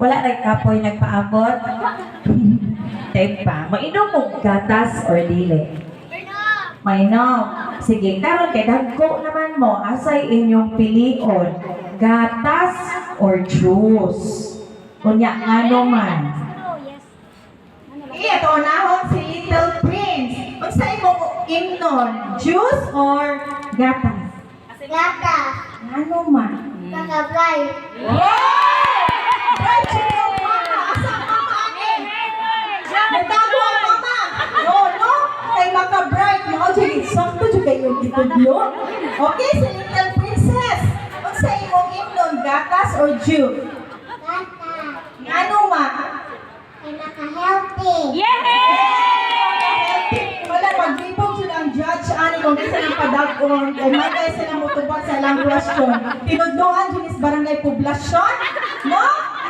Wala rin kapoy nagpaabot. Tepa, mainom mong gatas or dili? Mainom. Sige, karon kay dagko naman mo, asay inyong pilion, gatas or juice? Kunya ngano man? Ito nahon si Little Prince. Unsa imong imnon, juice or gatas? Gata. Ngano man? Kakabay. Right, yung mama. Asa ang mama ani? Nagtago ang mama. No? Kay maka-bright. Mao jud sakto jud kayo gitudlo. Okay, si Little Princess. Unsa imong imnon, gatas or juice? Gata. Ngano man? Ay naka-healthy. Wala, maglipog sila ang judge ani kung di sila padag-on kay magay sila motubag sa ilang question. Tinudloan dyan is barangay poblasyon